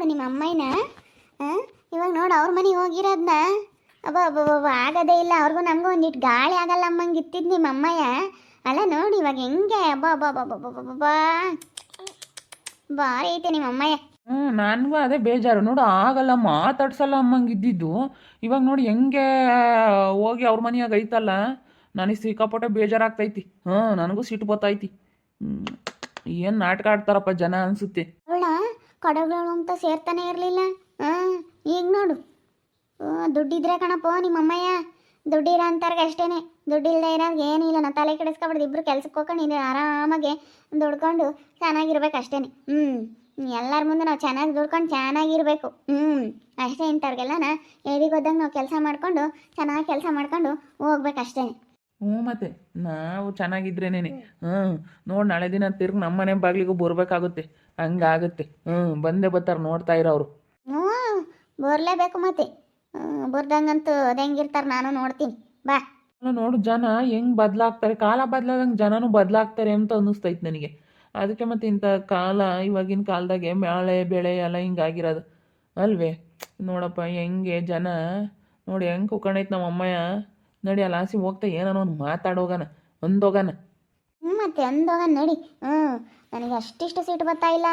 ನೋಡು ನಿಮ್ಮ ಅಮ್ಮಯ್ಯನ. ಇವಾಗ ನೋಡು ಅವ್ರ ಮನೆಗೆ ಹೋಗಿರೋದನ್ನ. ಅಬ್ಬ ಅಬ್ಬ ಆಗೋದೇ ಇಲ್ಲ. ಅವ್ರಿಗೂ ನಮಗೂ ಒಂದಿಟ್ಟು ಗಾಳಿ ಆಗಲ್ಲ ಅಮ್ಮಂಗೆ ಇತ್ತಿದ್ದು ನಿಮ್ಮ ಅಮ್ಮಯ್ಯ. ಅಲ್ಲ ನೋಡಿ ಇವಾಗ ಹೆಂಗೆ. ಅಬ್ಬ ಅಬ್ಬ ಅಬ್ಬ ಅಬ್ಬ ಅಬ್ಬ ಅಬ್ಬ ಭಾರಿ ಐತೆ ನಿಮ್ಮ ಅಮ್ಮಯ್ಯ. ನನಗೂ ಅದೇ ಬೇಜಾರು ನೋಡು. ಆಗಲ್ಲ ಮಾತಾಡ್ಸಲ್ಲ ಅಮ್ಮಂಗೆ ಇದ್ದಿದ್ದು. ಇವಾಗ ನೋಡಿ ಹೆಂಗೆ ಹೋಗಿ ಅವ್ರ ಮನೆಯಾಗ ಐತಲ್ಲ. ನನಗೆ ಸಿಕ್ಕಾಪಟ್ಟೆ ಬೇಜಾರಾಗ್ತೈತಿ. ನನಗೂ ಸಿಟ್ಟು ಬತ್ತೈತಿ. ಏನು ನಾಟಕ ಆಡ್ತಾರಪ್ಪ ಜನ ಅನಿಸುತ್ತೆ. ಅವಳ ಕಡಗಳು ಅಂತ ಸೇರ್ತಾನೆ ಇರಲಿಲ್ಲ. ಈಗ ನೋಡು ದುಡ್ಡಿದ್ರೆ ಕಣಪ್ಪ ನಿಮ್ಮ ಅಮ್ಮಯ್ಯ. ದುಡ್ಡಿರೋ ಅಂತಾರ್ಗೆ ಅಷ್ಟೇನೆ. ದುಡ್ಡಿಲ್ಲದೆ ಇರೋರ್ಗೆ ಏನಿಲ್ಲ. ನಾ ತಲೆ ಕೆಡಿಸ್ಕೊಬಿಡ್ದು. ಇಬ್ಬರು ಕೆಲ್ಸಕ್ಕೆ ಹೋಗ್ಕೊಂಡು ಆರಾಮಾಗೆ ದುಡ್ಕೊಂಡು ಚೆನ್ನಾಗಿರ್ಬೇಕು ಅಷ್ಟೇನೆ. ಎಲ್ಲರ ಮುಂದೆ ನಾವು ಚೆನ್ನಾಗಿ ದುಡ್ಕೊಂಡು ಚೆನ್ನಾಗಿರ್ಬೇಕು. ಅಷ್ಟೇ. ಇಂಥವ್ರಿಗೆಲ್ಲನ ಎದಿಗೊದ್ದಂಗೆ ನಾವು ಕೆಲಸ ಮಾಡಿಕೊಂಡು ಚೆನ್ನಾಗಿ ಕೆಲಸ ಮಾಡ್ಕೊಂಡು ಹೋಗ್ಬೇಕು ಅಷ್ಟೇ. ಮತ್ತೆ ನಾವು ಚೆನ್ನಾಗಿದ್ರೇನೆ. ನೋಡಿ ನಾಳೆ ದಿನ ತಿರ್ಗಿ ನಮ್ಮ ಮನೆ ಬಾಗಿಲಿಗೂ ಬರ್ಬೇಕಾಗುತ್ತೆ. ಹಂಗಾಗುತ್ತೆ. ಬಂದೇ ಬರ್ತಾರೆ ನೋಡ್ತಾ ಇರೋರು. ಬರ್ಲೇಬೇಕು ಮತ್ತೆ. ಬರ್ದಂಗಂತೂ ಅದು ಹೆಂಗಿರ್ತಾರೆ ನಾನು ನೋಡ್ತೀನಿ ಬಾ. ನೋಡು ಜನ ಹೆಂಗೆ ಬದಲಾಗ್ತಾರೆ. ಕಾಲ ಬದಲಾದಂಗೆ ಜನನೂ ಬದಲಾಗ್ತಾರೆ ಅಂತ ಅನ್ನಿಸ್ತೈತೆ ನನಗೆ. ಅದಕ್ಕೆ ಮತ್ತೆ ಇಂಥ ಕಾಲ, ಇವಾಗಿನ ಕಾಲದಾಗೆ ಮಳೆ ಬೆಳೆ ಎಲ್ಲ ಹಿಂಗಾಗಿರೋದು ಅಲ್ವೇ. ನೋಡಪ್ಪ ಹೆಂಗೆ ಜನ ನೋಡಿ ಹೆಂಗೆ ಕುಕ್ಕಣೈತೆ ನಮ್ಮ ಅಮ್ಮಯ್ಯ. ನಡಿ ಅಲ್ಲಿ ಆಸಿ ಹೋಗ್ತಾ ಏನಾನ ಒಂದು ಮಾತಾಡೋಗನ ಅಂದೋಗನ. ಮತ್ತೆ ಅಂದೋಗ ನಡಿ. ನನಗೆ ಅಷ್ಟಿಷ್ಟು ಸೀಟು ಬರ್ತಾ ಇಲ್ಲ.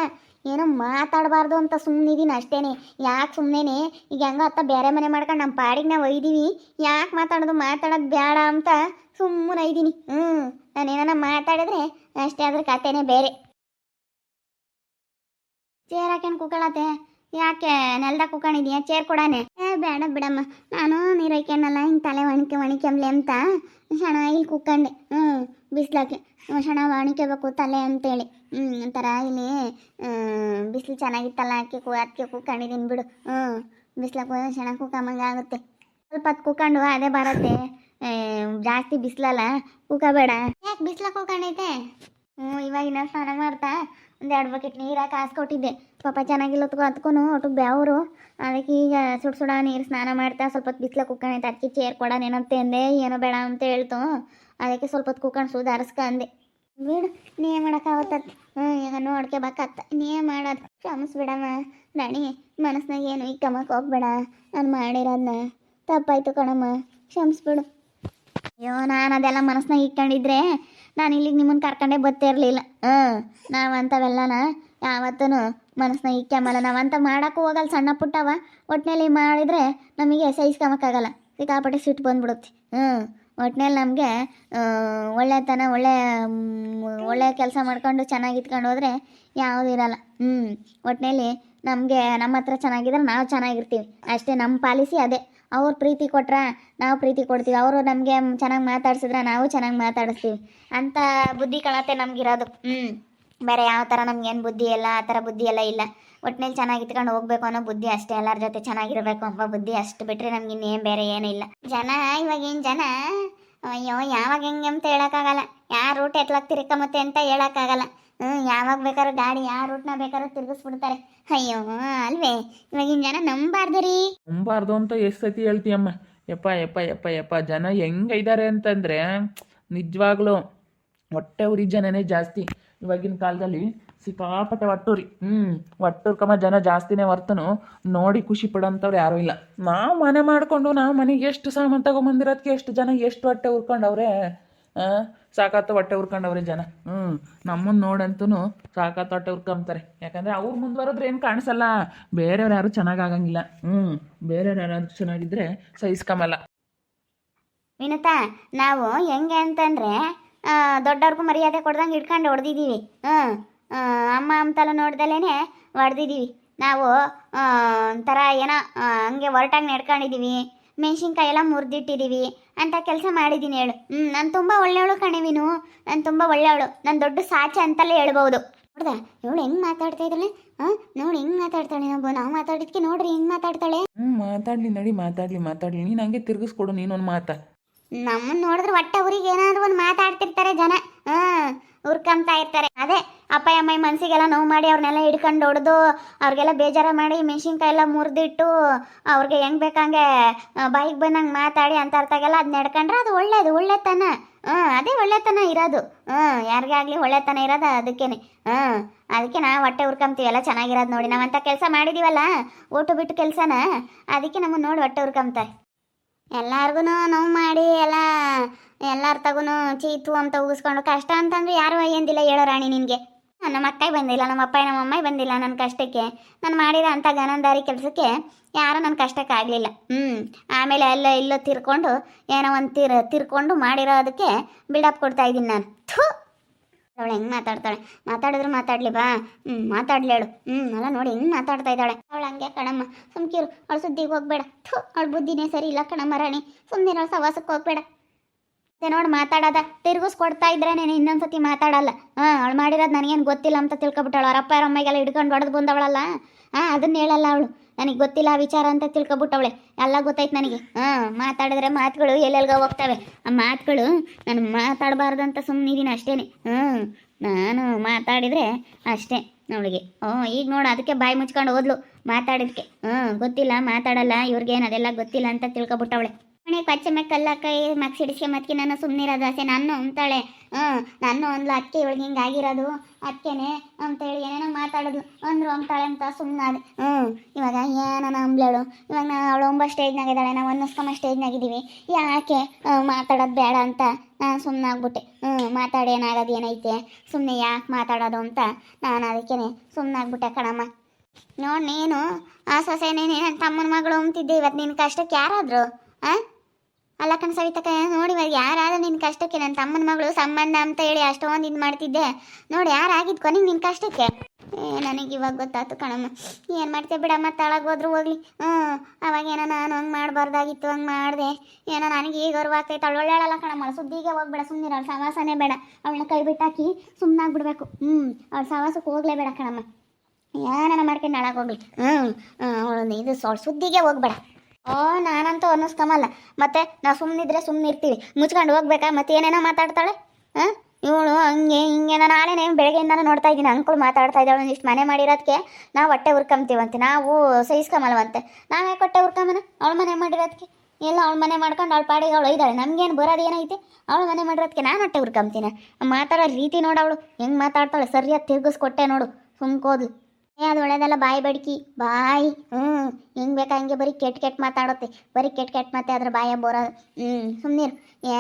ಏನೋ ಮಾತಾಡಬಾರ್ದು ಅಂತ ಸುಮ್ಮನಿದ್ದೀನಿ ಅಷ್ಟೇನೆ. ಯಾಕೆ ಸುಮ್ಮನೆ ಈಗ ಹೆಂಗೋ ಅತ್ತ ಬೇರೆ ಮನೆ ಮಾಡ್ಕೊಂಡು ನಮ್ಮ ಪಾಡಿಗೆ ನಾವು ಒಯ್ದೀವಿ. ಯಾಕೆ ಮಾತಾಡೋದು ಬೇಡ ಅಂತ ಸುಮ್ಮನೆ ಇದ್ದೀನಿ. ನಾನೇನ ಮಾತಾಡಿದ್ರೆ ಅಷ್ಟೇ. ಅದ್ರ ಕತೆನೇ ಬೇರೆ. ಚೇರ್ ಹಾಕೇನು ಕುಕ್ಕಳತ್ತೆ? ಯಾಕೆ ನೆಲ್ದಾಗ ಕುಕ್ಕೊಂಡಿದ್ಯಾ? ಚೇರ್ ಕೊಡಾನೆ. ಬೇಡ ಬಿಡಮ್ಮ, ನಾನು ನೀರೈಕೆನಲ್ಲ ಹಿಂಗೆ ತಲೆ ಒಣಿಕೆಂಬ್ಲಿ ಅಂತ ಶಣ ಇಲ್ಲಿ ಕುಕ್ಕಂಡೆ. ಬಿಸ್ಲಾಕೆ ಶಣ ಒಣಿಕೆಬೇಕು ತಲೆ ಅಂತೇಳಿ. ಒಂಥರ ಇಲ್ಲಿ ಬಿಸಿಲು ಚೆನ್ನಾಗಿತ್ತಲ್ಲ ಅದಕ್ಕೆ ಕುಕ್ಕೊಂಡಿದ್ದೀನಿ ಬಿಡು. ಬಿಸ್ಲಾಕ ಶಣ ಕುಕ್ಕಮ್ಮಂಗೆ ಆಗುತ್ತೆ. ಸ್ವಲ್ಪ ಹೊತ್ತು ಕುಕ್ಕೊಂಡು ಅದೇ ಬರುತ್ತೆ. ಜಾಸ್ತಿ ಬಿಸಿಲಲ್ಲ ಕುಕ್ಕಬೇಡ. ಯಾಕೆ ಬಿಸ್ಲಾಕ ಕುಕ್ಕಂಡೈತೆ? ಇವಾಗಿನ ಸ್ನಾನ ಮಾಡ್ತಾ ಒಂದು 2 ಬಕೆಟ್ ನೀರು ಕಾಸ್ಕೊಟ್ಟಿದ್ದೆ. ಪಾಪ ಚೆನ್ನಾಗಿಲ್ಲ ಹೊತ್ಕೊಂಡು ಒಟ್ಟು ಬೆವರು. ಅದಕ್ಕೆ ಈಗ ಸುಡ ನೀರು ಸ್ನಾನ ಮಾಡ್ತಾ ಸ್ವಲ್ಪ ಹೊತ್ತು ಬಿಸ್ಲಾಗ ಕುಕ್ಕಣೈತೆ. ಅದಕ್ಕೆ ಚೇರ್ ಕೊಡೋನೇನಂತೆ ಅಂದೆ. ಏನೋ ಬೇಡ ಅಂತ ಹೇಳ್ತು. ಅದಕ್ಕೆ ಸ್ವಲ್ಪ ಹೊತ್ತು ಕುಕ್ಕಂಡು ಸುಧಾರಿಸ್ಕ ಅಂದೆ. ಬಿಡು, ನೀ ಮಾಡೋಕ್ಕಾಗತ್ತತ್. ಈಗ ನೋಡ್ಕೋಬೇಕತ್ತ. ನೀ ಮಾಡೋದು ಕ್ಷಮಿಸ್ಬಿಡಮ್ಮ ರಾಣಿ. ಮನಸ್ನಾಗ ಏನು ಇಕ್ಕಮ್ಮಕ್ಕೆ ಹೋಗ್ಬೇಡ. ನಾನು ಮಾಡಿರೋದನ್ನ ತಪ್ಪಾಯ್ತು ಕಣಮ್ಮ, ಕ್ಷಮಿಸ್ಬಿಡು. ಅಯ್ಯೋ, ನಾನು ಅದೆಲ್ಲ ಮನಸ್ನಾಗ ಇಟ್ಕೊಂಡಿದ್ರೆ ನಾನು ಇಲ್ಲಿಗೆ ನಿಮ್ಮನ್ನು ಕರ್ಕೊಂಡೇ ಬರ್ತಿರ್ಲಿಲ್ಲ. ನಾವಂಥವೆಲ್ಲನ ಯಾವತ್ತೂ ಮನಸ್ನಾಗ ಇಕ್ಕಂಬಲ್ಲ. ನಾವಂತ ಮಾಡೋಕ್ಕೂ ಹೋಗಲ್ಲ. ಸಣ್ಣ ಪುಟ್ಟವ ಒಟ್ಟಿನಲ್ಲಿ ಮಾಡಿದರೆ ನಮಗೆ ಸಹಿಸ್ಕೊಂಬಕ್ಕಾಗಲ್ಲ. ಸಿಕ್ಕಾಪಟ್ಟೆ ಸಿಟ್ಟು ಬಂದ್ಬಿಡುತ್ತೆ. ಒಟ್ಟಿನಲ್ಲಿ ನಮಗೆ ಒಳ್ಳೆತನ ಒಳ್ಳೆ ಕೆಲಸ ಮಾಡ್ಕೊಂಡು ಚೆನ್ನಾಗಿ ಇಟ್ಕೊಂಡು ಹೋದರೆ ಯಾವುದೂ ಇರಲ್ಲ. ಒಟ್ಟಿನಲ್ಲಿ ನಮಗೆ ನಮ್ಮ ಹತ್ರ ಚೆನ್ನಾಗಿದ್ರೆ ನಾವು ಚೆನ್ನಾಗಿರ್ತೀವಿ ಅಷ್ಟೇ. ನಮ್ಮ ಪಾಲಿಸಿ ಅದೇ. ಅವ್ರು ಪ್ರೀತಿ ಕೊಟ್ರೆ ನಾವು ಪ್ರೀತಿ ಕೊಡ್ತೀವಿ. ಅವರು ನಮಗೆ ಚೆನ್ನಾಗಿ ಮಾತಾಡ್ಸಿದ್ರೆ ನಾವು ಚೆನ್ನಾಗಿ ಮಾತಾಡಿಸ್ತೀವಿ ಅಂತ ಬುದ್ಧಿ ಕಳತೆ ನಮಗಿರೋದು. ಬೇರೆ ಯಾವ ಥರ ನಮ್ಗೇನು ಬುದ್ಧಿ ಇಲ್ಲ, ಆ ಥರ ಬುದ್ಧಿ ಎಲ್ಲ ಇಲ್ಲ. ಒಟ್ಟಿನಲ್ಲಿ ಚೆನ್ನಾಗಿ ಇಟ್ಕೊಂಡು ಹೋಗ್ಬೇಕು ಅನ್ನೋ ಬುದ್ಧಿ ಅಷ್ಟೇ. ಎಲ್ಲರ ಜೊತೆ ಚೆನ್ನಾಗಿರಬೇಕು ಅನ್ನೋ ಬುದ್ಧಿ ಅಷ್ಟು ಬಿಟ್ಟರೆ ನಮ್ಗೆ ಇನ್ನೇನು ಬೇರೆ ಏನಿಲ್ಲ. ಜನ ಇವಾಗೇನು ಜನ ಅಯ್ಯೋ ಯಾವಾಗ ಹೆಂಗೆ ಅಂತ ಹೇಳೋಕ್ಕಾಗಲ್ಲ. ಯಾವ ರೂಟ್ ಎತ್ಲಾಗ ತಿರ್ಕೊಂಬತ್ತೆ ಅಂತ ಹೇಳೋಕ್ಕಾಗಲ್ಲ. ಯಾವಾಗ ಬೇಕಾದ್ರೂ ಗಾಡಿ ಯಾವ ರೂಟ್ನ ಬೇಕಾದ್ರೂ ತಿರ್ಗಿಸ್ಬಿಡ್ತಾರೆ. ಅಯ್ಯೋ ಅಲ್ವೇ. ಇವಾಗಿನ ಜನ ನಂಬಾರ್ದು ಅಂತ ಎಷ್ಟು ಸತಿ ಹೇಳ್ತೀಯಮ್ಮ. ಯಪ್ಪ ಜನ ಹೆಂಗೈದ್ದಾರೆ ಅಂತಂದರೆ ನಿಜವಾಗ್ಲೂ ಹೊಟ್ಟೆ ಉರಿ ಜನನೇ ಜಾಸ್ತಿ ಇವಾಗಿನ ಕಾಲದಲ್ಲಿ. ಸಿಕ್ಕಾಪಟ್ಟೆ ಹೊಟ್ಟೂರಿ. ಹೊಟ್ಟೂರ್ಕಮ್ಮ ಜನ ಜಾಸ್ತಿನೇ ಹೊರ್ತನು ನೋಡಿ ಖುಷಿ ಪಡೋಂಥವ್ರು ಯಾರೂ ಇಲ್ಲ. ನಾವು ಮನೆ ಮಾಡಿಕೊಂಡು ನಾವು ಮನೆಗೆ ಎಷ್ಟು ಸಾಮಾನು ತಗೊಂಬಂದಿರೋದಕ್ಕೆ ಎಷ್ಟು ಜನ ಎಷ್ಟು ಹೊಟ್ಟೆ ಉರ್ಕೊಂಡವ್ರೆ. ಸಾಕಾತ ಹೊಟ್ಟೆ ಉರ್ಕೊಂಡವ್ರೆ ಜನ. ನಮ್ಮನ್ನು ನೋಡಂತೂ ಸಾಕಾತ ಹೊಟ್ಟೆ ಉರ್ಕೊಂತಾರೆ. ಯಾಕಂದರೆ ಅವ್ರು ಮುಂದುವರೆದ್ರೆ ಏನು ಕಾಣಿಸಲ್ಲ. ಬೇರೆಯವ್ರು ಯಾರು ಚೆನ್ನಾಗಾಗಂಗಿಲ್ಲ. ಬೇರೆಯವ್ರು ಯಾರಾದ್ರೂ ಚೆನ್ನಾಗಿದ್ದರೆ ಸಹಿಸ್ಕೊಂಬಲ್ಲ. ವಿನುತಾ, ನಾವು ಹೆಂಗೆ ಅಂತಂದರೆ ದೊಡ್ಡವ್ರಿಗೂ ಮರ್ಯಾದೆ ಕೊಡ್ದಂಗೆ ಇಟ್ಕೊಂಡು ಹೊಡೆದಿದ್ದೀವಿ. ಅಮ್ಮ ಅಂತಲ್ಲ ನೋಡ್ದಲೇ ಹೊಡೆದಿದ್ದೀವಿ ನಾವು. ಒಂಥರ ಏನೋ ಹಂಗೆ ಹೊರಟಾಗಿ ನಡ್ಕೊಂಡಿದ್ದೀವಿ. ಮೆಣಸಿನ್ಕಾಯಿ ಎಲ್ಲ ಮುರಿದಿಟ್ಟಿದ್ದೀವಿ ಅಂತ ಕೆಲಸ ಮಾಡಿದ್ದೀನಿ ಹೇಳು. ನಾನು ತುಂಬ ಒಳ್ಳೆಯವಳು ಕಣಿವಿನು. ನಾನು ತುಂಬ ಒಳ್ಳೆಯವಳು. ನಾನು ದೊಡ್ಡ ಸಾಚೆ ಅಂತಲೇ ಹೇಳ್ಬೋದು. ನೋಡ್ದ ಇವಳು ಹೆಂಗೆ ಮಾತಾಡ್ತಾ ಇದ್ದಾಳೆ? ನೋಡಿ ಹೆಂಗೆ ಮಾತಾಡ್ತಾಳೆ. ನಾವು ಮಾತಾಡಿದ್ಕೆ ನೋಡ್ರಿ ಹೆಂಗೆ ಮಾತಾಡ್ತಾಳೆ. ಮಾತಾಡಲಿ ನಡಿ, ಮಾತಾಡಲಿ. ನೀನು ಹಂಗೆ ತಿರುಗಿಸ್ಕೊಡು ನೀನೊಂದು ಮಾತಾ. ನಮ್ಮನ್ನು ನೋಡಿದ್ರೆ ಹೊಟ್ಟೆ ಊರಿಗೆ ಏನಾದರೂ ಒಂದು ಮಾತಾಡ್ತಿರ್ತಾರೆ ಜನ. ಉರ್ಕೊಂತಾ ಇರ್ತಾರೆ. ಅದೇ ಅಪ್ಪ ಅಮ್ಮ ಮನಸ್ಸಿಗೆಲ್ಲ ನೋವು ಮಾಡಿ ಅವ್ರನ್ನೆಲ್ಲ ಹಿಡ್ಕೊಂಡು ಹೊಡೆದು ಅವ್ರಿಗೆಲ್ಲ ಬೇಜಾರ ಮಾಡಿ ಮೆಣಸಿನ್ಕಾಯಿ ಎಲ್ಲ ಮುರಿದಿಟ್ಟು ಅವ್ರಿಗೆ ಹೆಂಗೆ ಬೇಕಂಗೆ ಬಾಯಿಗೆ ಬಂದಂಗೆ ಮಾತಾಡಿ ಅಂತ ಅರ್ಥಾಗೆಲ್ಲ ಅದು ನಡ್ಕೊಂಡ್ರೆ ಅದು ಒಳ್ಳೆತನ. ಅದೇ ಒಳ್ಳೆತನ ಇರೋದು. ಯಾರಿಗಾಗಲಿ ಒಳ್ಳೆತನ ಇರೋದು ಅದಕ್ಕೇನೆ. ಅದಕ್ಕೆ ನಾ ಹೊಟ್ಟೆ ಉರ್ಕೊಂತೀವಿ ಎಲ್ಲ ಚೆನ್ನಾಗಿರೋದು ನೋಡಿ. ನಾವಂಥ ಕೆಲಸ ಮಾಡಿದೀವಲ್ಲ ಓಟು ಬಿಟ್ಟು ಕೆಲಸನ, ಅದಕ್ಕೆ ನಮ್ಮನ್ನು ನೋಡಿ ಹೊಟ್ಟೆ ಉರ್ಕೊಂತಾರೆ. ಎಲ್ಲಾರ್ಗು ನೋವು ಮಾಡಿ ಎಲ್ಲಾರ ತಗೂ ಚೀತು ಅಂತ ಉಗಿಸ್ಕೊಂಡು ಕಷ್ಟ ಅಂತಂದ್ರೆ ಯಾರು ಎಂದಿಲ್ಲ ಹೇಳೋ ರಾಣಿ ನಿನಗೆ. ನಮ್ಮ ಅಕ್ಕಗೆ ಬಂದಿಲ್ಲ, ನಮ್ಮ ಅಪ್ಪ ನಮ್ಮ ಅಮ್ಮ ಬಂದಿಲ್ಲ ನನ್ನ ಕಷ್ಟಕ್ಕೆ. ನಾನು ಮಾಡಿರೋ ಅಂಥ ಗನಂದಾರಿ ಕೆಲಸಕ್ಕೆ ಯಾರೂ ನನ್ನ ಕಷ್ಟಕ್ಕೆ ಆಗಲಿಲ್ಲ. ಆಮೇಲೆ ಎಲ್ಲೋ ಇಲ್ಲೋ ತಿರ್ಕೊಂಡು ಏನೋ ಒಂದು ತಿರ್ಕೊಂಡು ಮಾಡಿರೋದಕ್ಕೆ ಬಿಲ್ಡಪ್ ಕೊಡ್ತಾ ಇದ್ದೀನಿ ನಾನು. ಥೂ, ಅವಳು ಹೆಂಗೆ ಮಾತಾಡ್ತಾಳೆ, ಮಾತಾಡಿದ್ರೆ ಮಾತಾಡ್ಲಿ ಬಾ, ಮಾತಾಡ್ಲಿ ಹೇಳು. ಅಲ್ಲ ನೋಡಿ ಹೆಂಗೆ ಮಾತಾಡ್ತಾ ಇದ್ದಾಳೆ ಅವಳು. ಹಂಗೆ ಕಣಮ್ಮ, ಸುಮ್ಕಿರು, ಅವಳು ಸುದ್ದಿಗೆ ಹೋಗ್ಬೇಡ. ಥೂ, ಅವಳು ಬುದ್ಧಿನೇ ಸರಿ ಇಲ್ಲ ಕಣಮ್ಮ ರಾಣಿ, ಸುಮ್ಮನೆ ಅವಳು ಸವಾಸಕ್ಕೆ ಹೋಗ್ಬೇಡ. ಮತ್ತೆ ನೋಡಿ ಮಾತಾಡೋದ ತಿರ್ಗಿಸ್ಕೊಡ್ತಾ ಇದ್ರೆ ನೀನು ಇನ್ನೊಂದ್ಸತಿ ಮಾತಾಡಲ್ಲ. ಅವಳು ಮಾಡಿರೋದು ನನಗೇನು ಗೊತ್ತಿಲ್ಲ ಅಂತ ತಿಳ್ಕೊಬಿಟ್ಟಾಳು. ಅವ್ರ ಅಪ್ಪ ಅಮ್ಮೆಗೆಲ್ಲ ಹಿಡ್ಕೊಂಡು ಹೊಡೆದು ಬಂದವಳಲ್ಲ, ಅದನ್ನ ಹೇಳಲ್ಲ ಅವಳು. ನನಗೆ ಗೊತ್ತಿಲ್ಲ ಆ ವಿಚಾರ ಅಂತ ತಿಳ್ಕೊಬಿಟ್ಟವಳೆ. ಎಲ್ಲ ಗೊತ್ತಾಯ್ತು ನನಗೆ. ಮಾತಾಡಿದ್ರೆ ಮಾತುಗಳು ಎಲ್ಲೆಲ್ಗೋ ಹೋಗ್ತವೆ. ಆ ಮಾತುಗಳು ನಾನು ಮಾತಾಡಬಾರ್ದಂತ ಸುಮ್ಮನಿದ್ದೀನಿ ಅಷ್ಟೇ. ನಾನು ಮಾತಾಡಿದರೆ ಅಷ್ಟೇ ಅವಳಿಗೆ. ಈಗ ನೋಡು ಅದಕ್ಕೆ ಬಾಯಿ ಮುಚ್ಕೊಂಡು ಹೋದ್ಲು ಮಾತಾಡಿದ್ಕೆ. ಗೊತ್ತಿಲ್ಲ, ಮಾತಾಡಲ್ಲ, ಇವ್ರಿಗೇನು ಅದೆಲ್ಲ ಗೊತ್ತಿಲ್ಲ ಅಂತ ತಿಳ್ಕೊಬಿಟ್ಟವಳೆ. ಮನೆ ಪಚ್ಚೆ ಕಲ್ಲ ಕೈ ಮಕ್ ಸಿಡಿಸಿ ಮತ್ಕೆ ನಾನು ಸುಮ್ಮನಿರೋದು ಆಸೆ ನಾನು ಅಂತಾಳೆ. ನಾನು ಅಂದ್ಲು ಅದಕ್ಕೆ ಇವಳಿಗೆ ಹಿಂಗೆ ಆಗಿರೋದು ಅದಕ್ಕೇನೆ ಅಂತೇಳಿ ಏನೇನೋ ಮಾತಾಡೋದು ಅಂದ್ರು ಅಂತಾಳೆ ಅಂತ ಸುಮ್ಮನಾದೆ. ಇವಾಗ ಏನಾನ ಅಂಬ್ಲೇಳು. ಇವಾಗ ಅವಳು 9 ಸ್ಟೇಜ್ನಾಗಿದ್ದಾಳೆ, ನಾವು ಅನ್ನಿಸ್ಕೊಂಬ ಸ್ಟೇಜ್ನಾಗಿದ್ದೀವಿ. ಯಾಕೆ ಮಾತಾಡೋದು ಬೇಡ ಅಂತ ನಾನು ಸುಮ್ಮನಾಗ್ಬಿಟ್ಟೆ. ಮಾತಾಡಿ ಏನಾಗೋದು ಏನೈತೆ, ಸುಮ್ಮನೆ ಯಾಕೆ ಮಾತಾಡೋದು ಅಂತ ನಾನು ಅದಕ್ಕೇ ಸುಮ್ಮನಾಗ್ಬಿಟ್ಟೆ ಕಣಮ್ಮ. ನೋಡಿ ನೀನು ಆ ಸೊಸೆನೇ ನನ್ನ ತಮ್ಮನ ಮಗಳು ಅಂತಿದ್ದೆ, ಇವತ್ತು ನಿನ್ನ ಕಷ್ಟಕ್ಕೆ ಯಾರಾದ್ರು ಅಲ್ಲ ಕಣ್ ಸವಿತಕ್ಕ. ನೋಡಿ ಯಾರಾದ್ರೂ ನಿನ್ನ ಕಷ್ಟಕ್ಕೆ ನನ್ನ ತಮ್ಮನ ಮಗಳು ಸಂಬಂಧ ಅಂತ ಹೇಳಿ ಅಷ್ಟೊಂದು ಇದು ಮಾಡ್ತಿದ್ದೆ. ನೋಡಿ ಯಾರಾಗಿದ್ದು ಕೊನೆಗೆ ನಿನ್ನ ಕಷ್ಟಕ್ಕೆ. ನನಗೆ ಇವಾಗ ಗೊತ್ತಾಯ್ತು ಕಣಮ್ಮ. ಏನು ಮಾಡ್ತೇವೆ ಬಿಡಮ್ಮ, ತಳಗೋದ್ರು ಹೋಗ್ಲಿ. ಅವಾಗೇನೋ ನಾನು ಹಂಗೆ ಮಾಡಬಾರ್ದಾಗಿತ್ತು, ಹಂಗೆ ಮಾಡಿದೆ. ಏನೋ ನನಗೆ ಈಗ ಗೌರವ ಆಗ್ತೈತೆ. ಅವಳು ಒಳ್ಳೆಯಲ್ಲ ಕಣಮ್ಮ, ಸುದ್ದಿಗೆ ಹೋಗ್ಬೇಡ, ಸುಮ್ಮನೆ ಅವಳು ಸವಾಸನೇ ಬೇಡ. ಅವಳನ್ನ ಕೈ ಬಿಟ್ಟಾಕಿ ಸುಮ್ಮನಾಗ್ಬಿಡ್ಬೇಕು. ಅವಳು ಸವಾಸಕ್ಕೆ ಹೋಗ್ಲೇಬೇಡ ಕಣಮ್ಮ. ಏನಾನ ಮಾಡ್ಕೊಂಡು ಹಾಳಾಗೋಗ್ಲಿ. ಅವಳು ಇದು ಸುದ್ದಿಗೆ ಹೋಗ್ಬೇಡ. ನಾನಂತೂ ಅನ್ನಿಸ್ಕೊಂಬಲ್ಲ. ಮತ್ತೆ ನಾವು ಸುಮ್ಮನಿದ್ರೆ ಸುಮ್ಮನೆ ಇರ್ತೀವಿ, ಮುಚ್ಕೊಂಡು ಹೋಗ್ಬೇಕಾ? ಮತ್ತೆ ಏನೇನೋ ಮಾತಾಡ್ತಾಳೆ. ಇವಳು ಹಂಗೆ ಹಿಂಗೆ. ನಾನು ನಾಳೆನೇ ಬೆಳಗ್ಗೆಯಿಂದನೂ ನೋಡ್ತಾ ಇದ್ದೀನಿ ಅಂಕಳು ಮಾತಾಡ್ತಾ ಇದ್ದಾಳೆ. ಇಷ್ಟು ಮನೆ ಮಾಡಿರೋದಕ್ಕೆ ನಾವು ಹೊಟ್ಟೆ ಹುರ್ಕೊಂತೀವಂತೆ, ನಾವು ಸಹಿಸ್ಕೊಂಬಲ್ವಂತೆ. ನಾವು ಯಾಕೆ ಹೊಟ್ಟೆ ಹುರ್ಕೊಂಬನ? ಅವಳು ಮನೆ ಮಾಡಿರೋದಕ್ಕೆ ಎಲ್ಲ ಅವಳು ಮನೆ ಮಾಡ್ಕೊಂಡು ಅವಳು ಪಾಡಿಗೆ ಅವಳು ಇದ್ದಾಳೆ. ನಮಗೇನು ಬರೋದು ಏನೈತೆ? ಅವಳು ಮನೆ ಮಾಡಿರೋದಕ್ಕೆ ನಾನು ಹೊಟ್ಟೆ ಹುರ್ಕೊಂತೀನಿ. ಮಾತಾಡೋ ರೀತಿ ನೋಡವಳು ಹೆಂಗೆ ಮಾತಾಡ್ತಾಳೆ, ಸರಿಯಾಗಿ ತಿರ್ಗಿಸ್ಕೊಟ್ಟೆ ನೋಡು, ಸುಮ್ಕೋದ್ಲು. ಅದು ಒಳ್ಳೆಯದಲ್ಲ, ಬಾಯಿ ಬಡ್ಕಿ ಬಾಯಿ. ಹೆಂಗೆ ಬೇಕಾ ಹಂಗೆ ಬರೀ ಕೆಟ್ಟ ಮಾತಾಡುತ್ತೆ, ಬರೀ ಕೆಟ್ಟ ಮಾತೆ ಅದ್ರ ಬಾಯ ಬೋರೋದು. ಸುಮ್ಮನಿರು.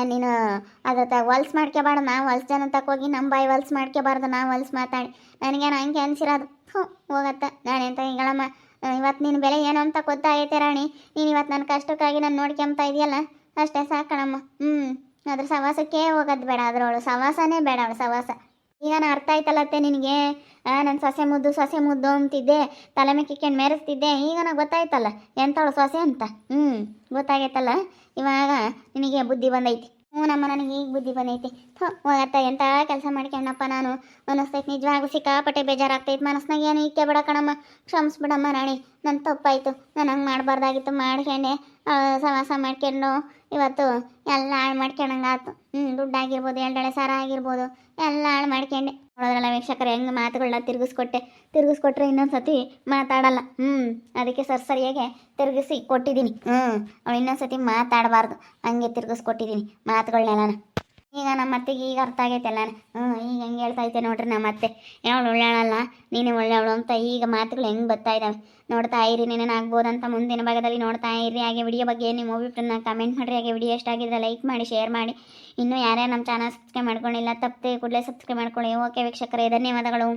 ನೀನು ಅದ್ರ ಹೊಲ್ಸ್ ಮಾಡ್ಕೋಬಾರ್ದು. ನಾವು ಹೊಲ್ಸ್ ಜನ ತಕೋಗಿ ನಮ್ಮ ಬಾಯಿ ಹೊಲ್ಸ್ ಮಾಡ್ಕೋಬಾರ್ದು. ನಾವು ಹೊಲ್ಸ್ ಮಾತಾಡಿ ನನಗೇನು ಹಂಗೆ ಅನ್ಸಿರೋದು. ಹೋಗತ್ತ ನಾನೆಂತ ಹಿಂಗಳಮ್ಮ. ಇವತ್ತು ನಿನ್ನ ಬೆಲೆ ಏನು ಅಂತ ಗೊತ್ತಾಗೈತೆ ರಾಣಿ. ನೀನು ಇವತ್ತು ನನ್ನ ಕಷ್ಟಕ್ಕಾಗಿ ನಾನು ನೋಡ್ಕೊಂತ ಇದೆಯಲ್ಲ, ಅಷ್ಟೇ ಸಾಕಣಮ್ಮ. ಅದ್ರ ಸವಾಸಕ್ಕೆ ಹೋಗೋದು ಬೇಡ, ಅದ್ರವಳು ಸವಾಸನೇ ಬೇಡ, ಅವಳು ಸವಾಸ. ಈಗ ನಾನು ಅರ್ಥ ಆಯ್ತಲ್ಲತ್ತೆ ನಿನಗೆ. ನನ್ನ ಸೊಸೆ ಮುದ್ದು ಅಂತಿದ್ದೆ, ತಲೆ ಮೇಕಿಕೊಂಡು ಮೆರೆಸ್ತಿದ್ದೆ. ಈಗ ನನಗೆ ಗೊತ್ತಾಯ್ತಲ್ಲ ಎಂಥವಳು ಸೊಸೆ ಅಂತ. ಗೊತ್ತಾಗೈತಲ್ಲ ಇವಾಗ ನಿನಗೆ ಬುದ್ಧಿ ಬಂದೈತಿ. ನಮ್ಮ ನನಗೆ ಈಗ ಬುದ್ಧಿ ಬಂದೈತಿ. ಹೋಗತ್ತ ಎಂಥ ಕೆಲಸ ಮಾಡ್ಕೊಂಡಪ್ಪ ನಾನು ಅನ್ನಿಸ್ತೈತೆ. ನಿಜವಾಗೂ ಸಿಕ್ಕಾಪಟ್ಟೆ ಬೇಜಾರಾಗ್ತೈತೆ ಮನಸ್ನಾಗ. ಏನು ಇಕ್ಕೆ ಬಿಡ ಕಣಮ್ಮ, ಕ್ಷಮಿಸ್ಬಿಡಮ್ಮ ರಾಣಿ, ನನ್ನ ತಪ್ಪಾಯಿತು. ನಾನು ಹಂಗೆ ಮಾಡಬಾರ್ದಾಗಿತ್ತು, ಮಾಡ್ಕೊಂಡೆ. ಸವಾಸ ಮಾಡ್ಕೊಂಡು ಇವತ್ತು ಎಲ್ಲ ಹಾಳು ಮಾಡ್ಕೊಂಡಂಗಾಯ್ತು. ದುಡ್ಡಾಗಿರ್ಬೋದು, ಎಳ್ಳೆಳೆ ಸಾರ ಆಗಿರ್ಬೋದು, ಎಲ್ಲ ಹಾಳು ಮಾಡ್ಕೊಂಡೆ. ನೋಡೋದ್ರಲ್ಲ ವೀಕ್ಷಕರು ಹೆಂಗೆ ಮಾತುಗಳನ್ನ ತಿರುಗಿಸ್ಕೊಟ್ರೆ ಇನ್ನೊಂದು ಸತಿ ಮಾತಾಡಲ್ಲ. ಅದಕ್ಕೆ ಸರಿಯಾಗೆ ತಿರುಗಿಸಿ ಕೊಟ್ಟಿದ್ದೀನಿ. ಅವಳು ಇನ್ನೊಂದು ಸತಿ ಮಾತಾಡಬಾರ್ದು, ಹಂಗೆ ತಿರುಗಿಸ್ಕೊಟ್ಟಿದ್ದೀನಿ ಮಾತುಗಳನ್ನೆಲ್ಲ ನಾನು. ಈಗ ನಮ್ಮ ಅತ್ತೆಗೆ ಈಗ ಅರ್ಥ ಆಗೈತೆ ಎಲ್ಲಾನು. ಈಗ ಹೆಂಗೆ ಹೇಳ್ತಾ ಐತೆ ನೋಡ್ರಿ ನಮ್ಮ ಅತ್ತೆ. ಅವಳು ಒಳ್ಳೆಯವಳಲ್ಲ, ನೀನೇ ಒಳ್ಳೆಯವಳು ಅಂತ ಈಗ ಮಾತುಗಳು ಹೆಂಗೆ ಬರ್ತಾ ಇದ್ದಾವೆ ನೋಡ್ತಾ ಇರಿ. ಆಗ್ಬೋದಂತ ಮುಂದಿನ ಭಾಗದಲ್ಲಿ ನೋಡ್ತಾ ಇರಿ. ಹಾಗೆ ವಿಡಿಯೋ ಬಗ್ಗೆ ನಿಮ್ಮ ಅಭಿಪ್ರಾಯನ ಕಮೆಂಟ್ ಮಾಡಿರಿ. ಹಾಗೆ ವಿಡಿಯೋ ಎಷ್ಟಾಗಿದ್ರೆ ಲೈಕ್ ಮಾಡಿ, ಶೇರ್ ಮಾಡಿ. ಇನ್ನೂ ಯಾರ್ಯಾರು ನಮ್ಮ ಚಾನಲ್ ಸಬ್ಸ್ಕ್ರೈಬ್ ಮಾಡ್ಕೊಂಡಿಲ್ಲ ತಪ್ಪದೆ ಕೂಡಲೇ ಸಬ್ಸ್ಕ್ರೈಬ್ ಮಾಡ್ಕೊಳ್ಳಿ. ಓಕೆ ವೀಕ್ಷಕರೇ, ಧನ್ಯವಾದಗಳು.